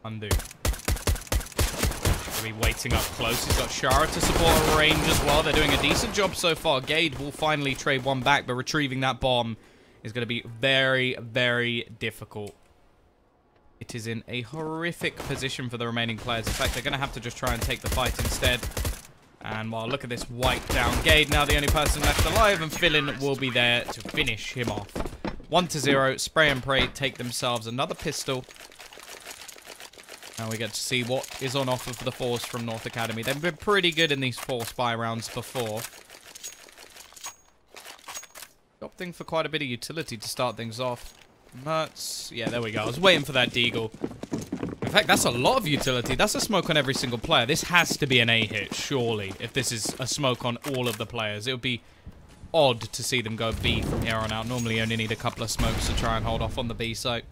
Undo. He'll be waiting up close. He's got Shara to support a range as well. They're doing a decent job so far. Gade will finally trade one back, but retrieving that bomb is going to be very, very difficult. It is in a horrific position for the remaining players. In fact, they're going to have to just try and take the fight instead. And well, look at this wipe down. Gade now the only person left alive, and Fillin will be there to finish him off. 1-0. Spray and Pray take themselves another pistol. Now we get to see what is on offer for the Force from North Academy. They've been pretty good in these 4 spy rounds before. Opting for quite a bit of utility to start things off. Mertz. Yeah, there we go. I was waiting for that deagle. In fact, that's a lot of utility. That's a smoke on every single player. This has to be an A hit, surely, if this is a smoke on all of the players. It would be odd to see them go B from here on out. Normally, you only need a couple of smokes to try and hold off on the B site.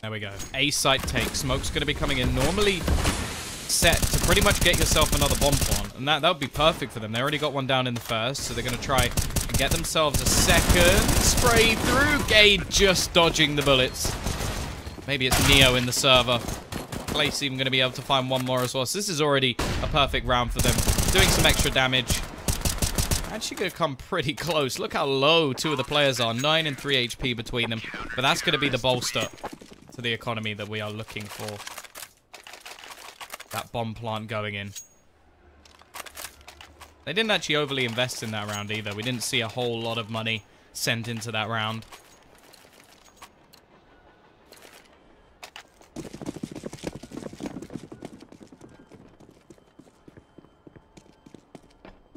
There we go. A site take. Smoke's going to be coming in. Normally set to pretty much get yourself another bomb plant. And that would be perfect for them. They already got one down in the first, so they're going to try and get themselves a second. Spray through. Gade just dodging the bullets. Maybe it's Neo in the server. Place even going to be able to find one more as well. So this is already a perfect round for them. Doing some extra damage. Actually going to come pretty close. Look how low 2 of the players are. 9 and 3 HP between them. But that's going to be the bolster to the economy that we are looking for. That bomb plant going in. They didn't actually overly invest in that round either. We didn't see a whole lot of money sent into that round.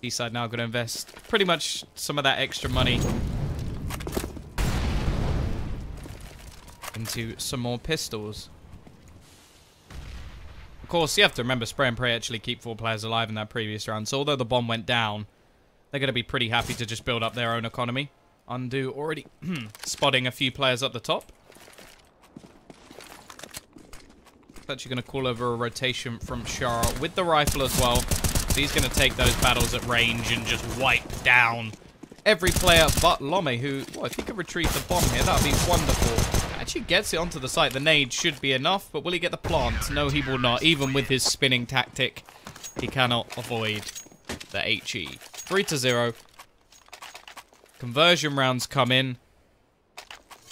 D-side now going to invest pretty much some of that extra money into some more pistols. Of course, you have to remember Spray and Pray actually keep 4 players alive in that previous round. So although the bomb went down, they're going to be pretty happy to just build up their own economy. Undo already spotting a few players up the top. Actually going to call over a rotation from Shara with the rifle as well. So he's going to take those battles at range and just wipe down every player but Lome, who, well, if he could retrieve the bomb here, that would be wonderful. Actually gets it onto the site. The nade should be enough, but will he get the plant? No, he will not. Even with his spinning tactic, he cannot avoid the HE. 3-0. Conversion rounds come in.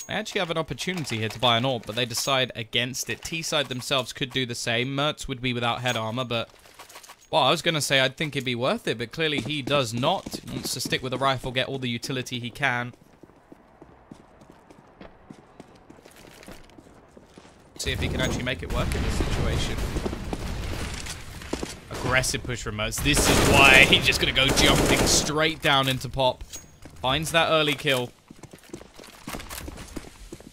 They actually have an opportunity here to buy an AWP, but they decide against it. T-side themselves could do the same. Mertz would be without head armor, but... well, I was going to say I'd think it'd be worth it, but clearly he does not. He wants to stick with the rifle, get all the utility he can. See if he can actually make it work in this situation. Aggressive push from Mertz. This is why he's just going to go jumping straight down into Pop. Finds that early kill.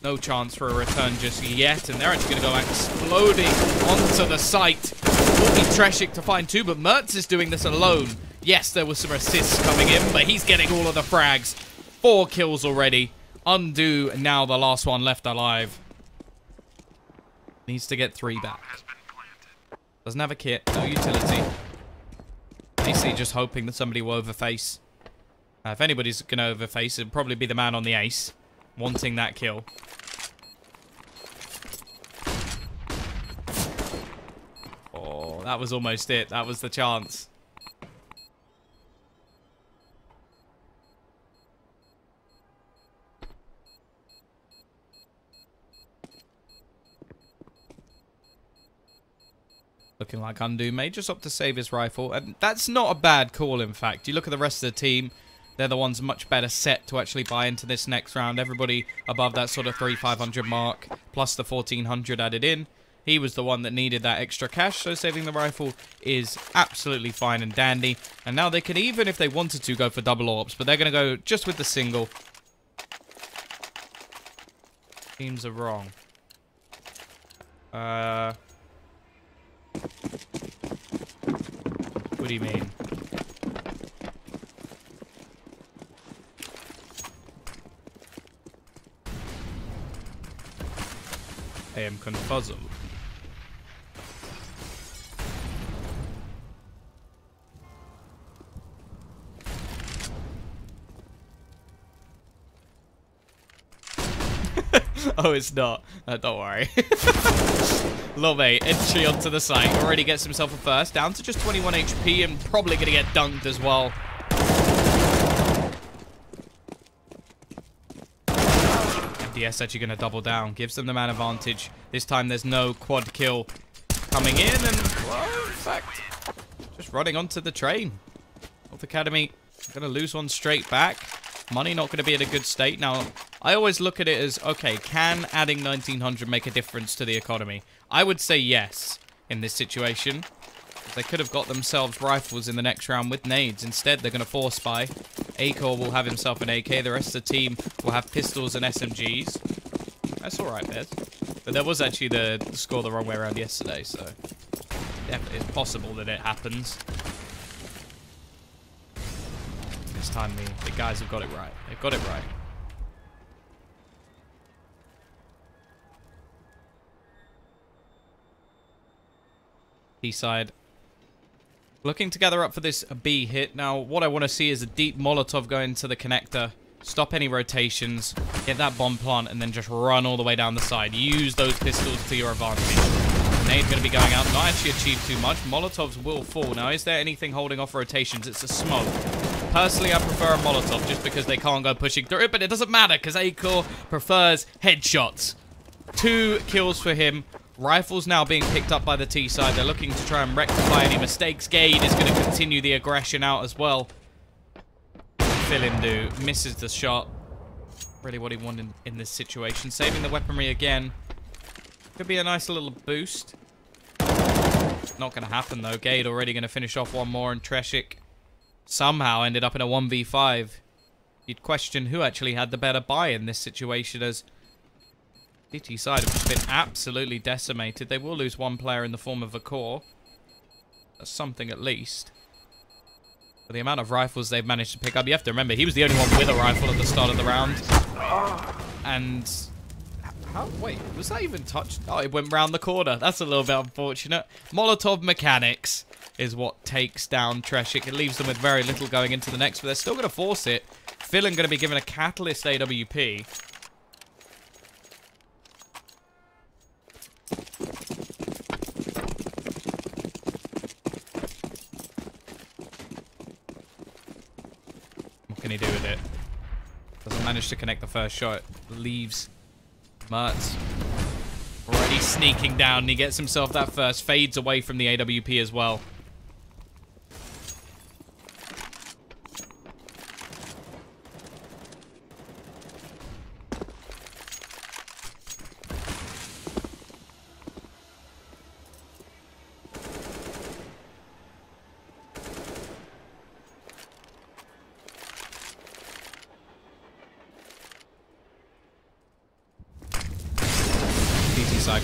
No chance for a return just yet, and they're actually going to go exploding onto the site. Will be Treshik to find 2, but Mertz is doing this alone. Yes, there was some assists coming in, but he's getting all of the frags. 4 kills already. Undo now the last one left alive. Needs to get 3 back. Doesn't have a kit, no utility. AC just hoping that somebody will overface. If anybody's going to overface, it'd probably be the man on the ace, wanting that kill. Oh, that was almost it. That was the chance. Looking like Undo may just opt to save his rifle. And that's not a bad call, in fact. You look at the rest of the team. They're the ones much better set to actually buy into this next round. Everybody above that sort of 3,500 mark, plus the 1,400 added in. He was the one that needed that extra cash, so saving the rifle is absolutely fine and dandy. And now they can, even if they wanted to, go for double AWPs, but they're going to go just with the single. Teams are wrong. What do you mean? I am confuzzled. Oh, it's not. Don't worry. Love entry onto the site. Already gets himself a first. Down to just 21 HP and probably going to get dunked as well. MDS actually going to double down. Gives them the man advantage. This time there's no quad kill coming in. And, well, in fact, just running onto the train. North Academy going to lose one straight back. Money not going to be in a good state. Now, I always look at it as, okay, can adding 1900 make a difference to the economy? I would say yes in this situation. They could have got themselves rifles in the next round with nades. Instead, they're going to force buy. Acor will have himself an AK. The rest of the team will have pistols and SMGs. That's all right, Bez. But there was actually the score the wrong way around yesterday, so definitely it's possible that it happens. This time the guys have got it right. They've got it right. B-side. Looking to gather up for this B hit. Now, what I want to see is a deep Molotov go into the connector. Stop any rotations. Get that bomb plant and then just run all the way down the side. Use those pistols to your advantage. Nade's going to be going out. Not actually achieved too much. Molotovs will fall. Now, is there anything holding off rotations? It's a smoke. Personally, I prefer a Molotov just because they can't go pushing through it, but it doesn't matter because Acor prefers headshots. 2 kills for him. Rifles now being picked up by the T side. They're looking to try and rectify any mistakes. Gade is going to continue the aggression out as well. Philindu misses the shot. Really what he wanted in this situation. Saving the weaponry again. Could be a nice little boost. Not going to happen though. Gade already going to finish off one more, and Treshik somehow ended up in a 1v5. You'd question who actually had the better buy in this situation, as DT side have just been absolutely decimated. They will lose one player in the form of a core. That's something at least. But the amount of rifles they've managed to pick up, you have to remember, he was the only one with a rifle at the start of the round. And wait, was that even touched? Oh, it went round the corner. That's a little bit unfortunate. Molotov mechanics is what takes down Treshik. It leaves them with very little going into the next, but they're still going to force it. Philin going to be given a Catalyst AWP. What can he do with it? Doesn't manage to connect the first shot. Leaves Mertz already sneaking down, and he gets himself that first. Fades away from the AWP as well.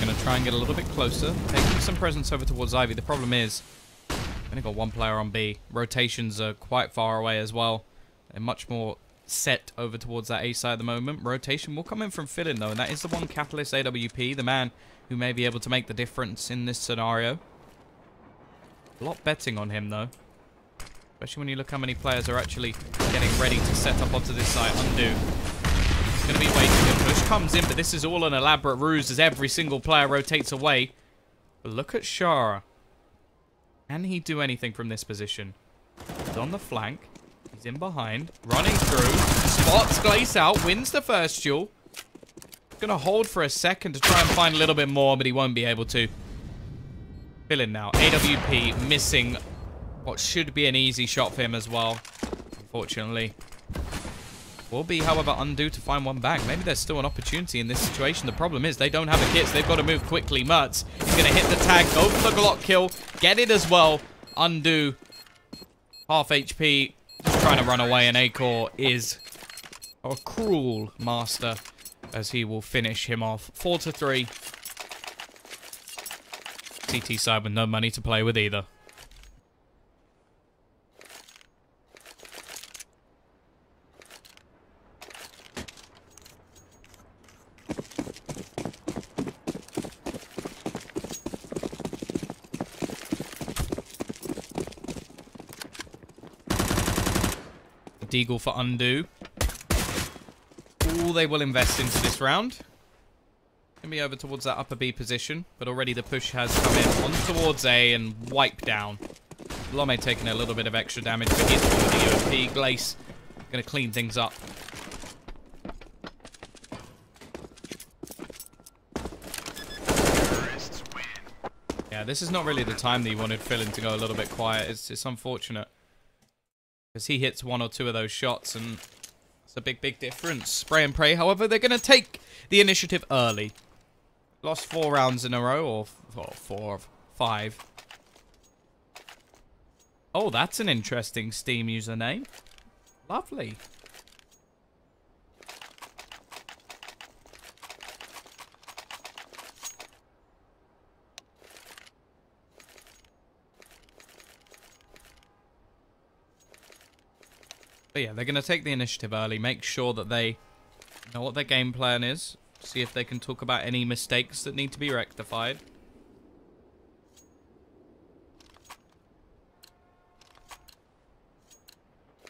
Going to try and get a little bit closer, taking some presence over towards Ivy. The problem is, only got one player on B. Rotations are quite far away as well. They're much more set over towards that A side at the moment. Rotation will come in from Philin though, and that is the one Catalyst AWP, the man who may be able to make the difference in this scenario. A lot betting on him though, especially when you look how many players are actually getting ready to set up onto this site. Undo. Going to be waiting. The push comes in, but this is all an elaborate ruse as every single player rotates away. But look at Shara. Can he do anything from this position? He's on the flank. He's in behind. Running through. Spots Glace out. Wins the first duel. Going to hold for a second to try and find a little bit more, but he won't be able to. Philin now. AWP missing what should be an easy shot for him as well. Unfortunately. Will be, however, Undo to find one back. Maybe there's still an opportunity in this situation. The problem is they don't have a kit, so they've got to move quickly. Mertz is going to hit the tag, go for the Glock kill, get it as well. Undo, half HP, just trying to run away, and Acor is a cruel master as he will finish him off. 4-3. CT side with no money to play with either. Deagle for Undo. All they will invest into this round. Gonna be over towards that upper B position, but already the push has come in on towards A and wiped down. Lome taking a little bit of extra damage, but he's with the UMP. Glace gonna clean things up. Yeah, this is not really the time that you wanted Philin to go a little bit quiet. It's unfortunate. Because he hits one or two of those shots, and it's a big difference. Spray and pray, however, they're going to take the initiative early. Lost 4 rounds in a row, or 4 of 5. Oh, that's an interesting Steam username. Lovely. But yeah, they're going to take the initiative early, make sure that they know what their game plan is, see if they can talk about any mistakes that need to be rectified.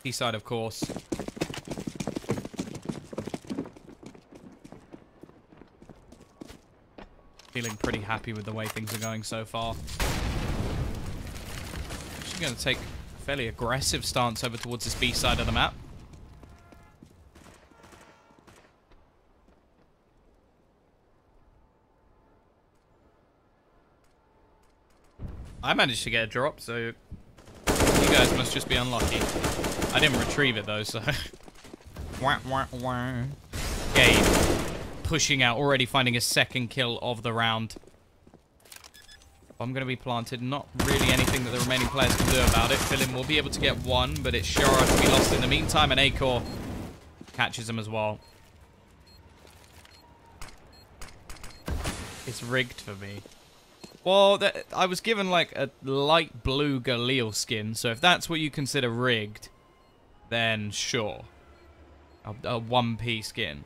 T-side, of course. Feeling pretty happy with the way things are going so far. She's going to take fairly aggressive stance over towards this B side of the map. I managed to get a drop, so you guys must just be unlucky. I didn't retrieve it though, so wah, wah, wah. Gabe pushing out, already finding a second kill of the round. I'm going to be planted. Not really anything that the remaining players can do about it. Philin will be able to get one, but it's Shara to be lost in the meantime, and Acor catches him as well. It's rigged for me. Well, I was given like a light blue Galil skin, so if that's what you consider rigged, then sure. A 1p skin.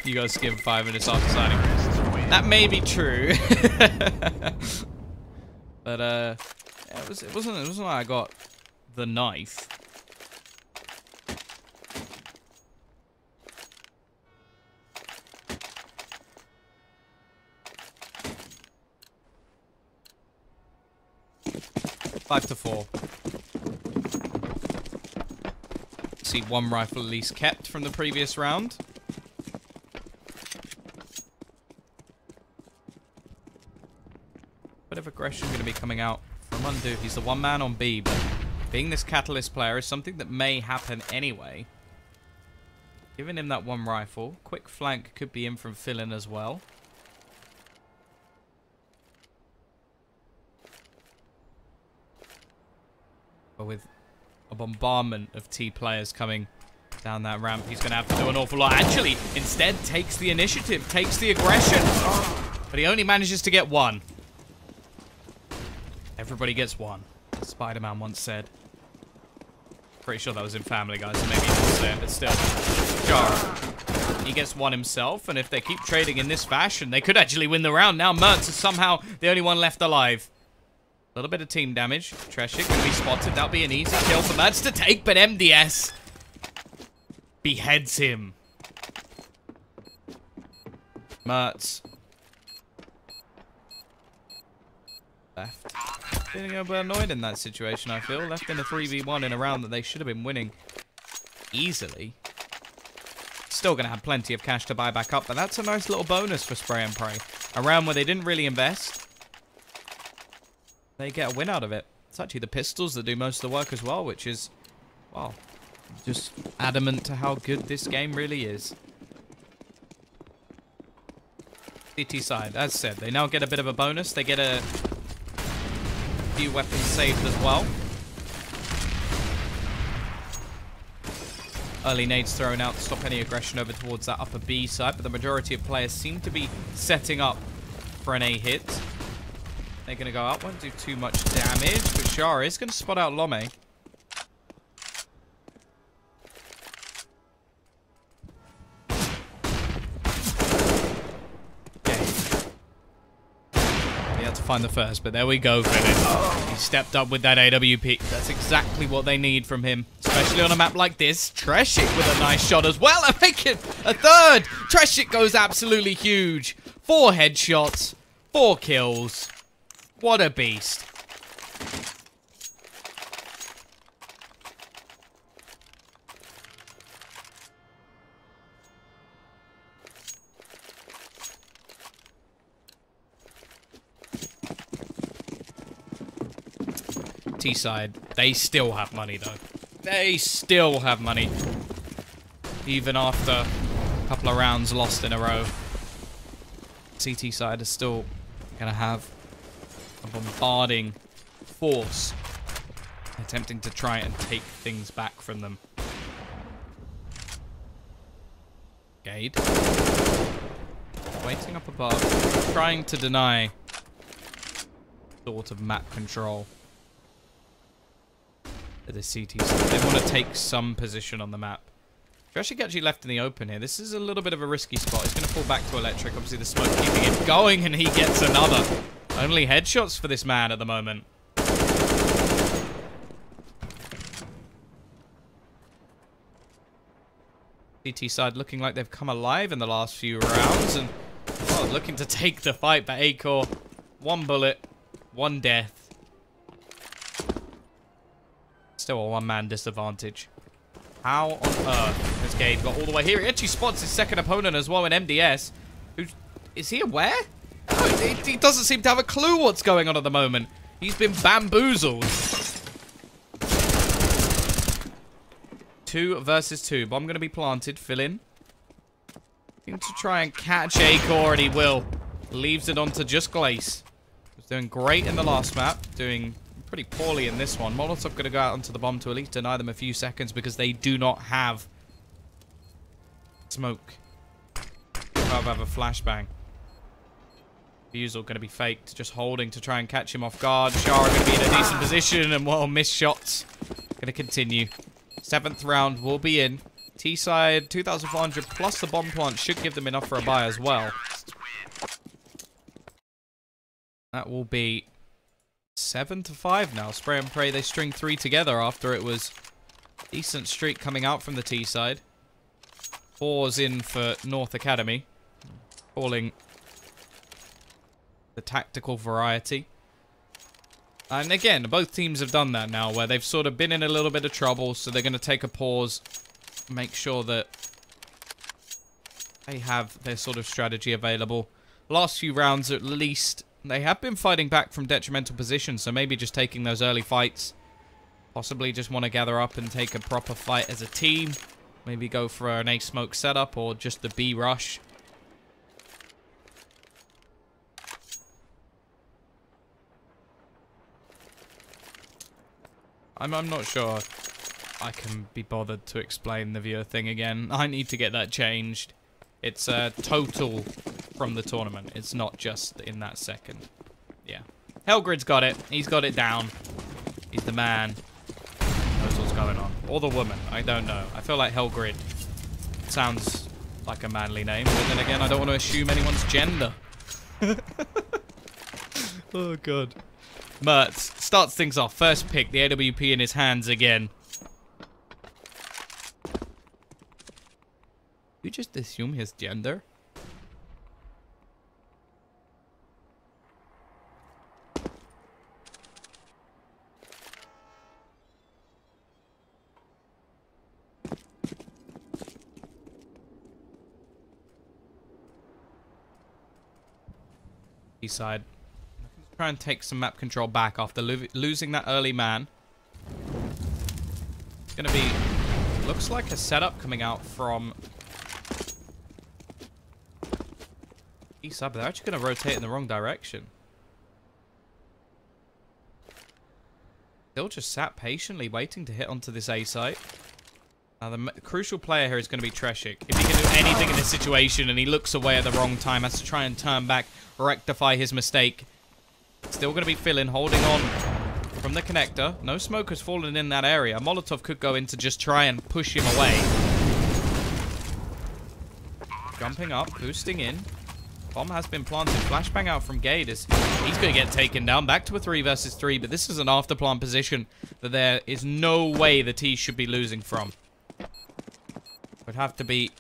You guys give 5 minutes after signing. That may be true. But yeah, it wasn't like I got the knife. Five to 4. See, 1 rifle at least kept from the previous round. Bit of aggression going to be coming out from Undo. He's the one man on B, but being this Catalyst player is something that may happen anyway. Giving him that 1 rifle. Quick flank could be in from Philin as well. But with a bombardment of T players coming down that ramp, he's going to have to do an awful lot. Actually, instead takes the initiative, takes the aggression. But he only manages to get 1. Everybody gets 1. Spider-Man once said. Pretty sure that was in Family Guy, so maybe he didn't say it, but still. Jar. He gets 1 himself, and if they keep trading in this fashion, they could actually win the round. Now Mertz is somehow the only one left alive. A little bit of team damage. Treshik can be spotted. That'll be an easy kill for Mertz to take, but MDS beheads him. Mertz. Left. Feeling a bit annoyed in that situation, I feel. Left in a 3v1 in a round that they should have been winning easily. Still going to have plenty of cash to buy back up, but that's a nice little bonus for Spray and Pray. A round where they didn't really invest. They get a win out of it. It's actually the pistols that do most of the work as well, which is, well, just adamant to how good this game really is. CT side, as said, they now get a bit of a bonus. They get a few weapons saved as well. Early nades thrown out to stop any aggression over towards that upper B side, but the majority of players seem to be setting up for an A hit. They're going to go out, won't do too much damage, but Shara is going to spot out Lome. find the first, but there we go, Philin. He stepped up with that AWP. That's exactly what they need from him, especially on a map like this. Treshik with a nice shot as well. I make it a third. Treshik goes absolutely huge. 4 headshots, 4 kills. What a beast. T-side, they still have money though. They still have money. Even after a couple of rounds lost in a row. CT side is still going to have a bombarding force. Attempting to try and take things back from them. Gade. Waiting up above. Trying to deny sort of map control. The CT side. They want to take some position on the map. Treshik actually left in the open here. This is a little bit of a risky spot. He's going to fall back to electric. Obviously, the smoke keeping him going, and he gets another. Only headshots for this man at the moment. CT side looking like they've come alive in the last few rounds, and looking to take the fight. But Acor, 1 bullet, 1 death. Still a 1-man disadvantage. How on earth has Gade got all the way here? He actually spots his second opponent as well in MDS. Is he aware? No, he doesn't seem to have a clue what's going on at the moment. He's been bamboozled. 2 versus 2. Bomb going to be planted. Fill in. Looking to try and catch Acor, and he will. Leaves it onto just Glace. Was doing great in the last map. Doing pretty poorly in this one. Molotov going to go out onto the bomb to at least deny them a few seconds because they do not have smoke. Have a flashbang. Refusal going to be faked. Just holding to try and catch him off guard. Shara going to be in a decent position and, well, missed shots. Going to continue. 7th round will be in. T-side 2,400 plus the bomb plant should give them enough for a buy as well. That will be 7-5 now. Spray and pray they string 3 together after it was a decent streak coming out from the T side. 4's in for North Academy. Calling the tactical variety. And again, both teams have done that now, where they've sort of been in a little bit of trouble, so they're going to take a pause, make sure that they have their sort of strategy available. Last few rounds, at least, they have been fighting back from detrimental positions, so maybe just taking those early fights. Possibly just want to gather up and take a proper fight as a team. Maybe go for an A smoke setup or just the B rush. I'm not sure I can be bothered to explain the viewer thing again. I need to get that changed. It's total from the tournament. It's not just in that second. Yeah. Hellgrid's got it. He's got it down. He's the man. Knows what's going on. Or the woman. I don't know. I feel like Hellgrid sounds like a manly name. But then again, I don't want to assume anyone's gender. Oh, God. Mertz starts things off. First pick. The AWP in his hands again. You just assume his gender? East side. Try and take some map control back after losing that early man. It's going to be... looks like a setup coming out from... East side, but they're actually going to rotate in the wrong direction. They'll just sat patiently waiting to hit onto this A site. Now, the crucial player here is going to be Treshik. If he can do anything in this situation and he looks away at the wrong time, has to try and turn back, rectify his mistake. Still going to be filling, holding on from the connector. No smoke has fallen in that area. Molotov could go in to just try and push him away. Jumping up, boosting in. Bomb has been planted. Flashbang out from Gade. He's going to get taken down. Back to a 3 versus 3, but this is an after plant position that there is no way the T should be losing from. Would have to be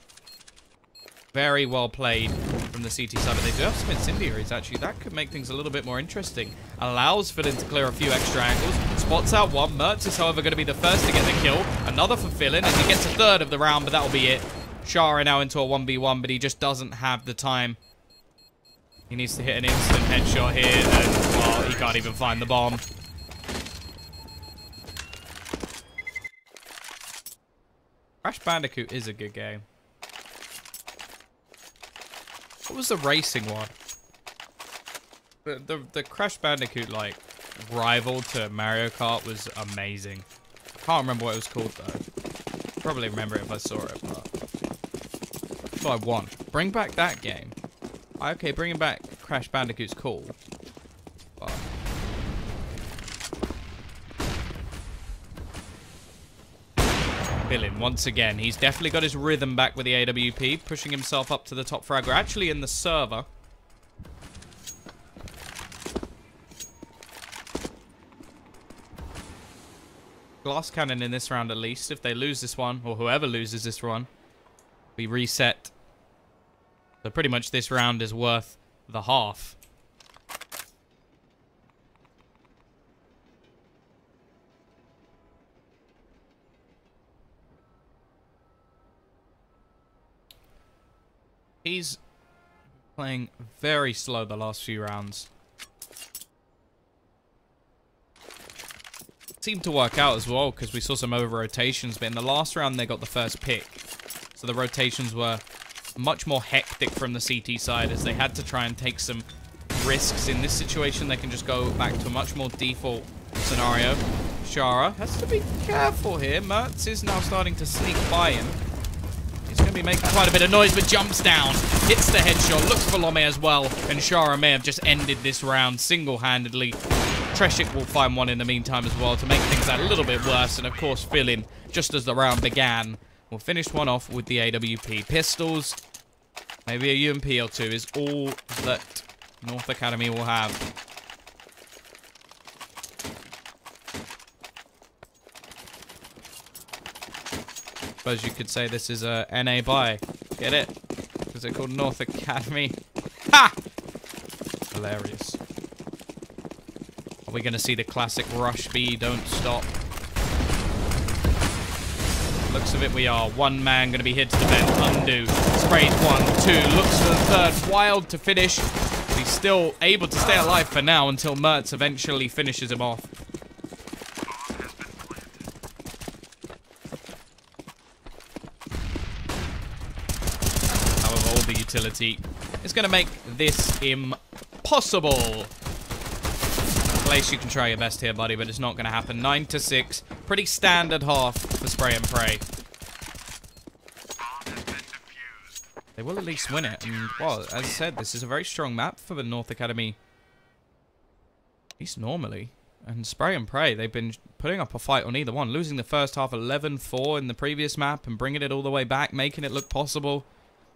very well played from the CT side, but they do have some incendiaries, actually. That could make things a little bit more interesting. Allows Fillin to clear a few extra angles. Spots out one. Mertz is, however, going to be the first to get the kill. Another for Fillin, and he gets a third of the round, but that'll be it. Shara now into a 1v1, but he just doesn't have the time. He needs to hit an instant headshot here, and, well, he can't even find the bomb. Crash Bandicoot is a good game. What was the racing one? The Crash Bandicoot, like, rival to Mario Kart was amazing. I can't remember what it was called, though. Probably remember it if I saw it, but... That's what I want. Bring back that game. Okay, bringing back Crash Bandicoot's cool. But... Fillin, once again. He's definitely got his rhythm back with the AWP, pushing himself up to the top frag. We're actually in the server. Glass cannon in this round at least. If they lose this one, or whoever loses this one, we reset. So pretty much this round is worth the half. He's playing very slow the last few rounds. Seemed to work out as well because we saw some over rotations, but in the last round they got the first pick. So the rotations were much more hectic from the CT side as they had to try and take some risks. In this situation, they can just go back to a much more default scenario. Shara has to be careful here. Mertz is now starting to sneak by him. He's going to be making quite a bit of noise, but jumps down, hits the headshot, looks for Lome as well, and Shara may have just ended this round single-handedly. Treshik will find one in the meantime as well to make things a little bit worse, and of course Fillin, just as the round began, will finish one off with the AWP. Pistols, maybe a UMP or two is all that North Academy will have. Suppose you could say this is a NA buy. Get it? Because they're called North Academy. Ha! Hilarious. Are we going to see the classic rush B, don't stop? Looks of it, we are. One man going to be hit to the vent. Undo. Sprays 1, 2. Looks for the third. Wild to finish. But he's still able to stay alive for now until Mertz eventually finishes him off. However, all the utility is going to make this impossible. Place you can try your best here, buddy, but it's not going to happen. 9-6. Pretty standard half for Spray and Pray. They will at least win it. And, well, as I said, this is a very strong map for the North Academy. At least normally. And Spray and Pray, they've been putting up a fight on either one. Losing the first half 11-4 in the previous map and bringing it all the way back, making it look possible.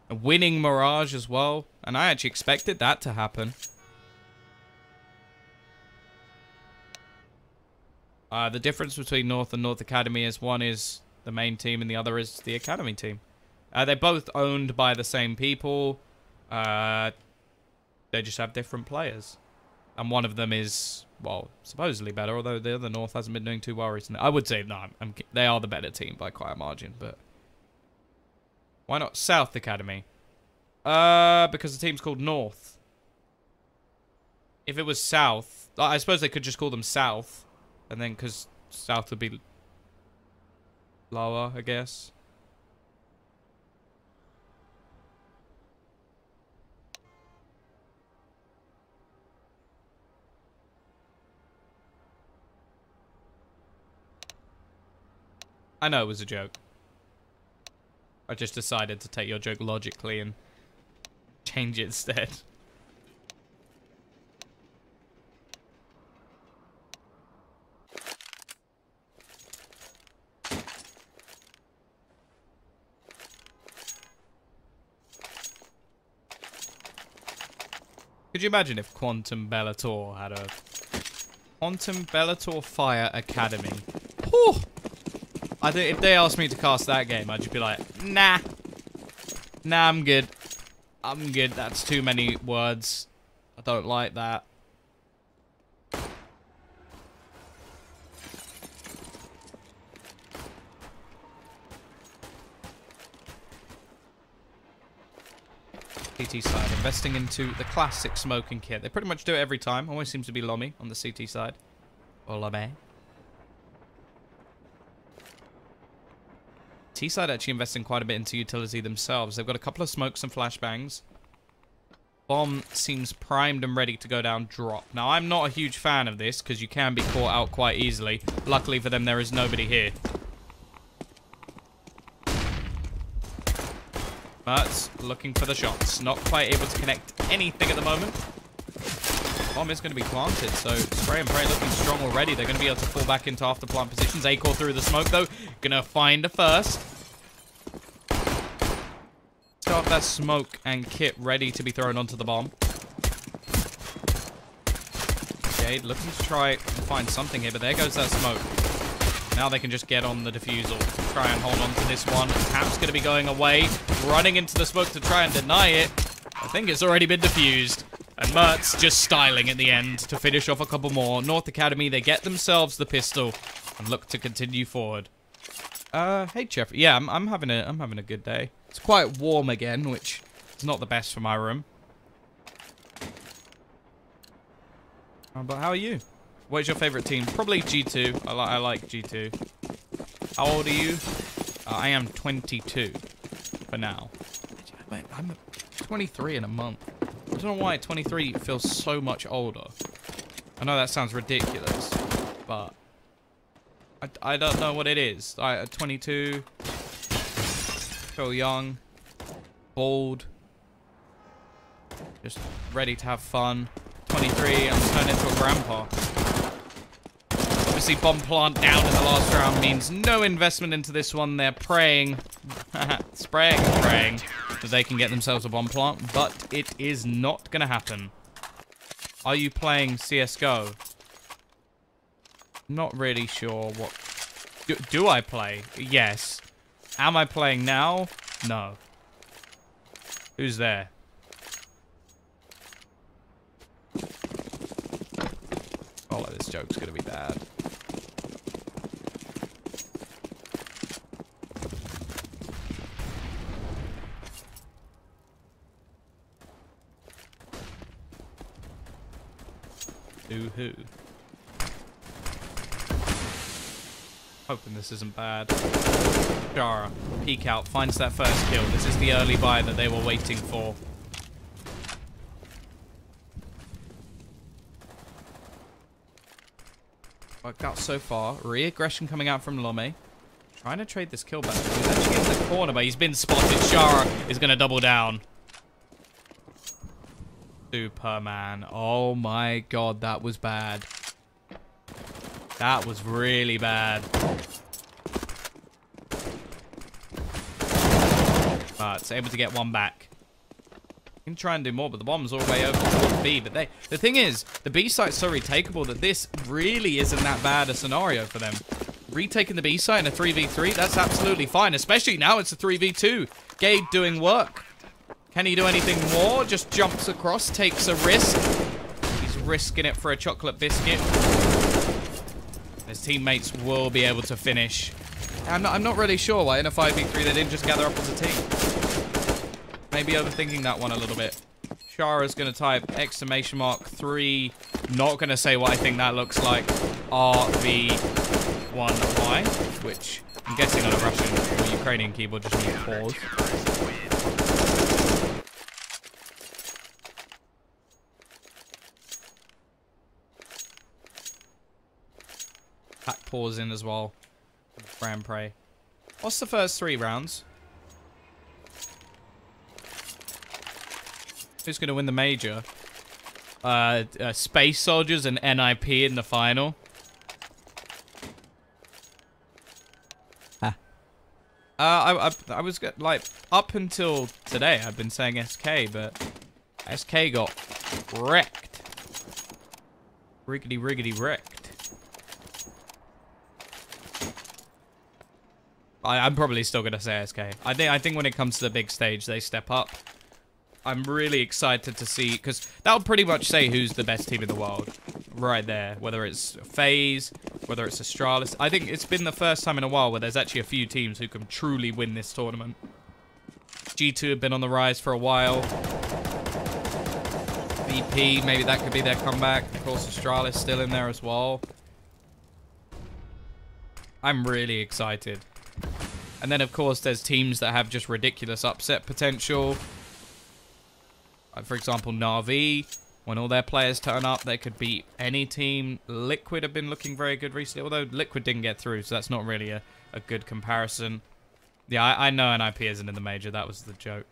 And winning Mirage as well. And I actually expected that to happen. The difference between North and North Academy is one is the main team and the other is the Academy team. They're both owned by the same people. They just have different players. And one of them is, well, supposedly better, although the other North hasn't been doing too well recently. I would say, no, they are the better team by quite a margin, but... Why not South Academy? Because the team's called North. If it was South, I suppose they could just call them South. And then, because South would be lower, I guess. I know it was a joke. I just decided to take your joke logically and change it instead. Could you imagine if Quantum Bellator had a Quantum Bellator Fire Academy? Whew. I think if they asked me to cast that game, I'd just be like, nah. Nah, I'm good. I'm good. That's too many words. I don't like that. CT side, investing into the classic smoking kit. They pretty much do it every time. Always seems to be Lomi on the CT side. Or Lomi. T-side actually investing quite a bit into utility themselves. They've got a couple of smokes and flashbangs. Bomb seems primed and ready to go down drop. Now, I'm not a huge fan of this because you can be caught out quite easily. Luckily for them, there is nobody here. Mertz looking for the shots. Not quite able to connect anything at the moment. Bomb is going to be planted, so Spray and Pray looking strong already. They're going to be able to fall back into after plant positions. Acor through the smoke, though. Going to find a first. Start that smoke and kit ready to be thrown onto the bomb. Jade looking to try and find something here, but there goes that smoke. Now they can just get on the defusal. Try and hold on to this one. Tap's going to be going away. Running into the smoke to try and deny it. I think it's already been diffused. And Mertz just styling at the end to finish off a couple more. North Academy, they get themselves the pistol and look to continue forward. Hey Jeffrey. Yeah, I'm having a good day. It's quite warm again, which is not the best for my room. But how are you? What is your favorite team? Probably G2. I like G2. How old are you? I am 22 for now. I'm 23 in a month. I don't know why 23 feels so much older. I know that sounds ridiculous, but I don't know what it is. 22, feel young, bold, just ready to have fun. 23, I'm turned into a grandpa. Obviously, bomb plant down in the last round means no investment into this one. They're praying, spraying and praying that they can get themselves a bomb plant, but it is not going to happen. Are you playing CSGO? Not really sure what... Do I play? Yes. Am I playing now? No. Who's there? Oh, this joke's gonna be bad. Who? Hoping this isn't bad. Jara, peek out, finds that first kill. This is the early buy that they were waiting for. Worked out so far. Re-aggression coming out from Lome. Trying to trade this kill back. He's actually in the corner, but he's been spotted. Shara is going to double down. Superman. Oh my god, that was bad. That was really bad. But it's able to get one back. Can try and do more, but the bomb's all the way over to B. But the thing is, the B site's so retakeable that this really isn't that bad a scenario for them. Retaking the B site in a 3v3, that's absolutely fine. Especially now it's a 3v2. Gabe doing work. Can he do anything more? Just jumps across, takes a risk. He's risking it for a chocolate biscuit. His teammates will be able to finish. I'm not really sure why in a 5v3 they didn't just gather up as a team. Maybe overthinking that one a little bit. Shara's going to type !3. Not going to say what I think that looks like. RV1Y, which I'm guessing on a Russian or Ukrainian keyboard just means pause. Pack pause in as well. Pray and pray. What's the first 3 rounds? Who's going to win the major? Space Soldiers and NIP in the final. I was like up until today. I've been saying SK, but SK got Wrecked. Riggedy, riggedy, wrecked. I'm probably still going to say SK. I think when it comes to the big stage, they step up. I'm really excited to see, because that'll pretty much say who's the best team in the world. Right there. Whether it's FaZe, whether it's Astralis. I think it's been the first time in a while where there's actually a few teams who can truly win this tournament. G2 have been on the rise for a while. VP, maybe that could be their comeback. Of course, Astralis still in there as well. I'm really excited. And then, of course, there's teams that have just ridiculous upset potential. Like, for example, Na'Vi. When all their players turn up, they could beat any team. Liquid have been looking very good recently, although Liquid didn't get through, so that's not really a good comparison. Yeah, I know NIP isn't in the major. That was the joke.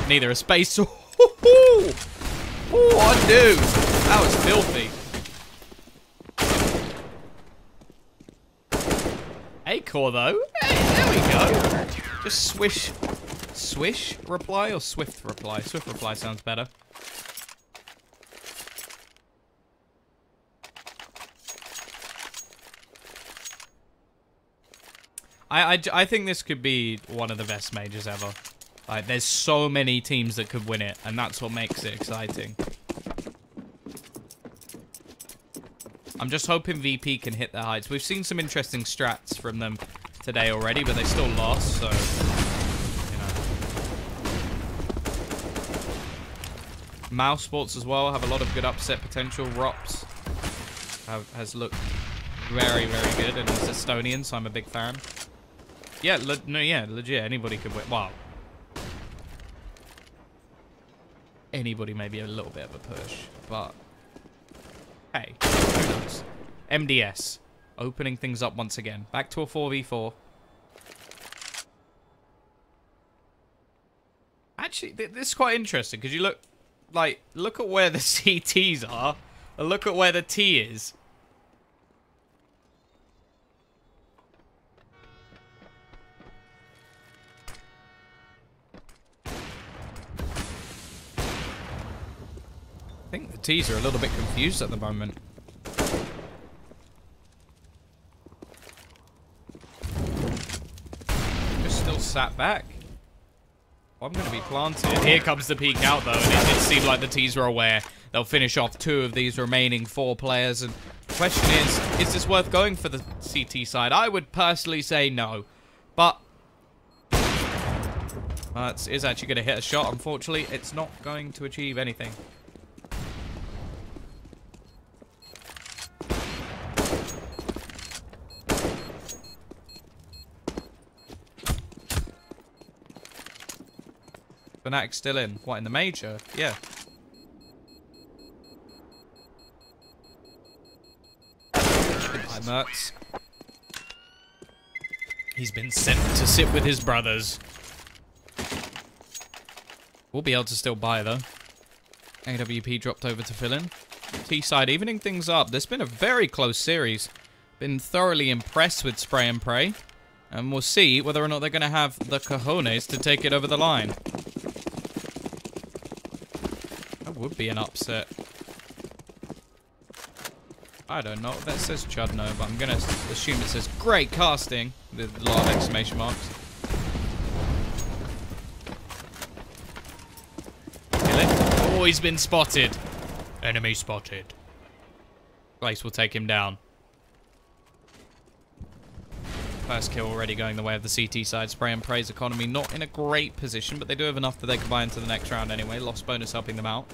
Neither a space or... Oh, undo! That was filthy. A-core, though. Hey, there we go. Just swish. Swish reply or swift reply? Swift reply sounds better. I think this could be one of the best majors ever. Like, there's so many teams that could win it, and that's what makes it exciting. I'm just hoping VP can hit their heights. We've seen some interesting strats from them today already, but they still lost, so... You know. Mouse Sports as well have a lot of good upset potential. Rops has looked very, very good, and he's Estonian, so I'm a big fan. Yeah, yeah, legit, anybody could win. Wow. Anybody may be a little bit of a push, but... Hey, who knows? MDS. Opening things up once again. Back to a 4v4. Actually, this is quite interesting, because you look... Like, look at where the CTs are, and look at where the T is. I think the T's are a little bit confused at the moment. Just still sat back. I'm going to be planted. Here comes the peek out, though, and it seemed like the T's were aware. They'll finish off 2 of these remaining 4 players, and the question is this worth going for the CT side? I would personally say no, but it is actually going to hit a shot. Unfortunately, it's not going to achieve anything. Fnatic's still in. What, in the major? Yeah. Hi, Mertz. He's been sent to sit with his brothers. We'll be able to still buy, though. AWP dropped over to fill in. T-side evening things up. There's been a very close series. Been thoroughly impressed with Spray and Pray. And we'll see whether or not they're going to have the cojones to take it over the line. Would be an upset. I don't know. That says Chudno, but I'm gonna assume it says great casting with a lot of exclamation marks. Kill it. Oh, he's been spotted. Enemy spotted. Glace will take him down. First kill already going the way of the CT side. Spray and Pray's economy not in a great position, but they do have enough that they can buy into the next round anyway. Loss bonus helping them out.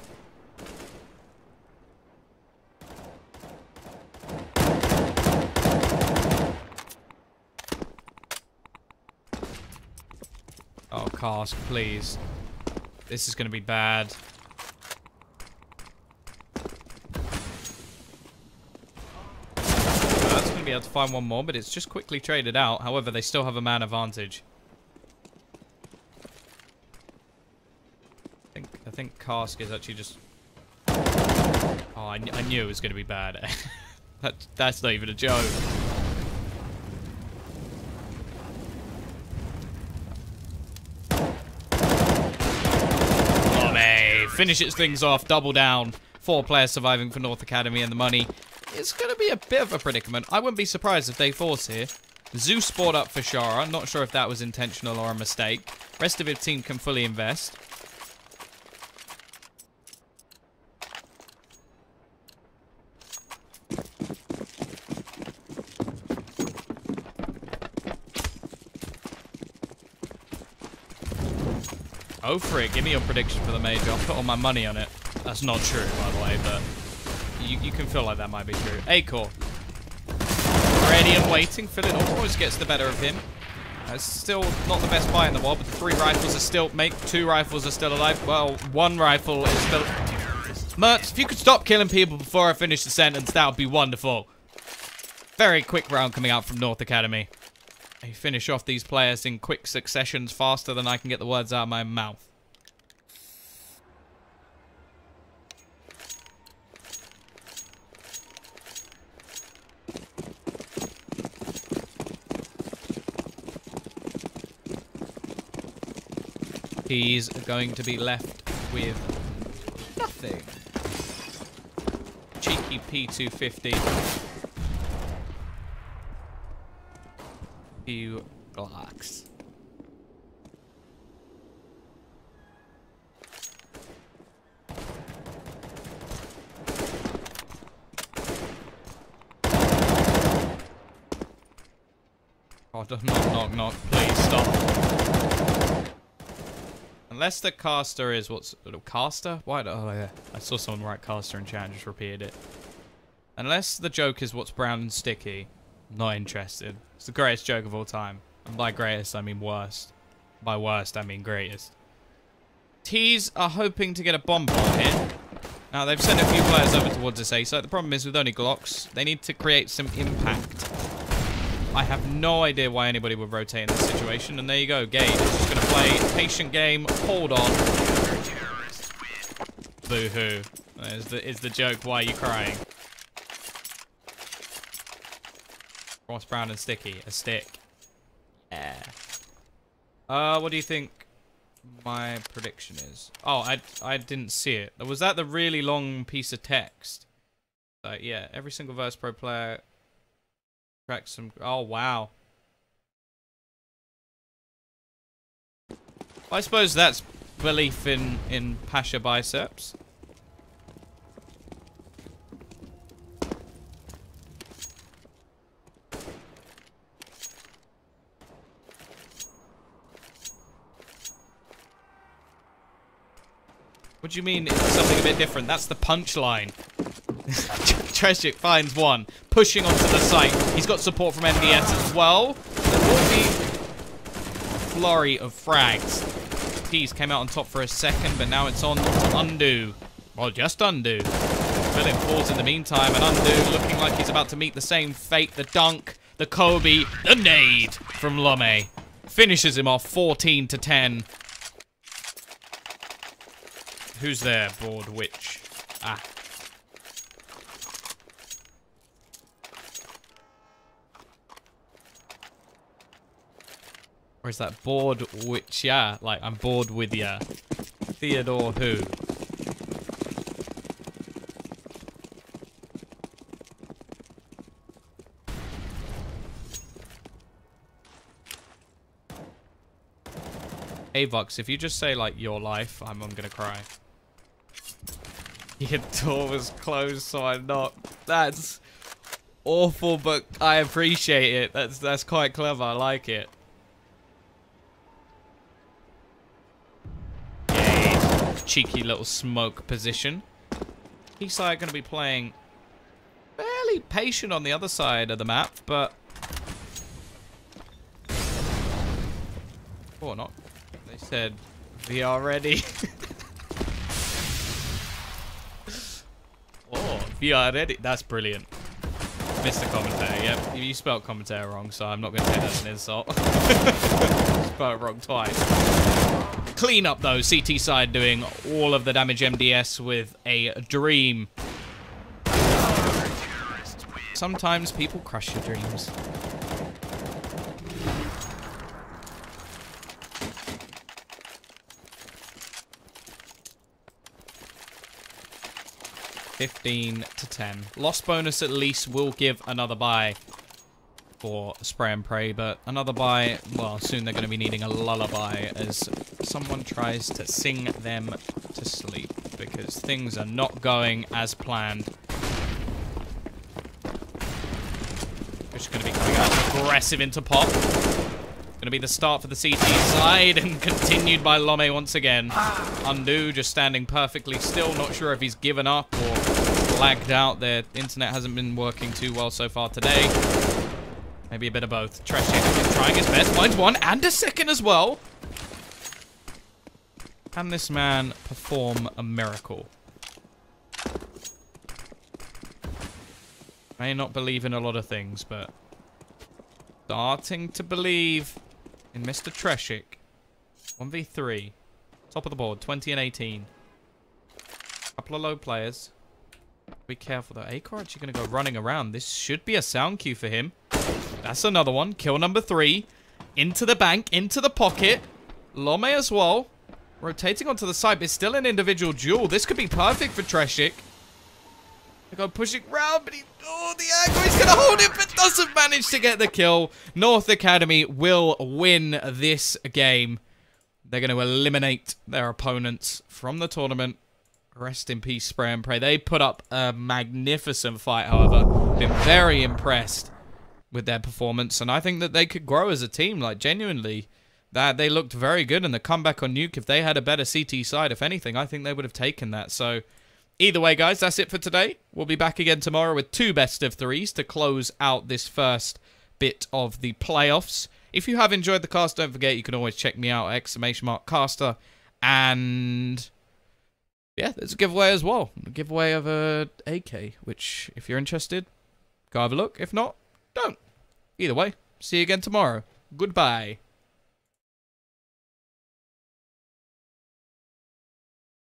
Oh, Cask, please. This is going to be bad. That's going to be able to find one more, but it's just quickly traded out. However, they still have a man advantage. I think Cask is actually just... Oh, I knew it was going to be bad. That's not even a joke. finishes things off. Double down. 4 players surviving for North Academy, and the money is going to be a bit of a predicament. I wouldn't be surprised if they force here. Zeus sport up for Shara. Not sure if that was intentional or a mistake. Rest of his team can fully invest. Oh, frick. Give me your prediction for the major. I'll put all my money on it. That's not true, by the way, but you can feel like that might be true. Acor. Ready and waiting. Philip always gets the better of him. It's still not the best buy in the world, but the 3 rifles are still... 2 rifles are still alive. Well, 1 rifle is still... Mertz, if you could stop killing people before I finish the sentence, that would be wonderful. Very quick round coming out from North Academy. They finish off these players in quick successions faster than I can get the words out of my mouth. He's going to be left with nothing. Cheeky P250. Few Glocks. Oh, knock, knock, knock. Please stop. Unless the caster is what's... Caster? Why? Oh, yeah. I saw someone write caster in chat and just repeated it. Unless the joke is what's brown and sticky, not interested. It's the greatest joke of all time. And by greatest, I mean worst. By worst, I mean greatest. T's are hoping to get a bomb bomb here. Now, they've sent a few players over towards this A site. The problem is with only Glocks, they need to create some impact. I have no idea why anybody would rotate in this situation. And there you go. Gage is just going to play patient game. Hold on. Boo-hoo. Is the joke. Why are you crying? Ross Brown and Sticky. A stick. Yeah. What do you think my prediction is? Oh, I didn't see it. Was that the really long piece of text? Yeah. Every single Verse Pro player... Some... Oh, wow. I suppose that's belief in Pasha biceps. What do you mean it's something a bit different? That's the punchline. Treshik finds one. Pushing onto the site. He's got support from MDS as well. There will be a flurry of frags. Peas came out on top for a second, but now it's on to Undo. Well, just Undo. Philip falls in the meantime, and Undo looking like he's about to meet the same fate. The dunk, the Kobe, the nade from Lome. Finishes him off 14-10. Who's there, bored witch? Ah. Or is that bored witch? Yeah, like I'm bored with ya. Theodore who? Avox, if you just say like your life, I'm gonna cry. Your door was closed, so I'm not. That's awful, but I appreciate it. That's quite clever. I like it. Yay. Cheeky little smoke position. Eastside going to be playing fairly patient on the other side of the map, but or not. They said VR ready. Oh, VR ready. That's brilliant. Mr. Commentator, yep. You spelled commentator wrong, so I'm not going to take that as an insult. Spelled it wrong twice. Clean up, though. CT side doing all of the damage MDS with a dream. Sometimes people crush your dreams. 15 to 10. Loss bonus at least will give another bye for Spray and Pray, but another bye, well, soon they're going to be needing a lullaby as someone tries to sing them to sleep because things are not going as planned. Just going to be coming out aggressive into pop. Going to be the start for the CT side and continued by Lome once again. Undo just standing perfectly still. Not sure if he's given up or lagged out. Their internet hasn't been working too well so far today. Maybe a bit of both. Treshik is trying his best. Finds one and a second as well. Can this man perform a miracle? May not believe in a lot of things, but starting to believe in Mr. Treshik. 1v3. Top of the board. 20 and 18. Couple of low players. Be careful though. Acor actually going to go running around. This should be a sound cue for him. That's another one. Kill number 3. Into the bank. Into the pocket. Lome as well. Rotating onto the side. It's still an individual duel. This could be perfect for Treshik. They go pushing round, but oh, the aggro, he's going to hold it, but doesn't manage to get the kill. North Academy will win this game. They're going to eliminate their opponents from the tournament. Rest in peace, Spray and Pray. They put up a magnificent fight, however. Been very impressed with their performance, and I think that they could grow as a team, like, genuinely. That they looked very good, and the comeback on Nuke, if they had a better CT side, if anything, I think they would have taken that, so... Either way, guys, that's it for today. We'll be back again tomorrow with 2 best of 3s to close out this first bit of the playoffs. If you have enjoyed the cast, don't forget you can always check me out at !caster. And yeah, there's a giveaway as well. A giveaway of a AK, which if you're interested, go have a look. If not, don't. Either way, see you again tomorrow. Goodbye.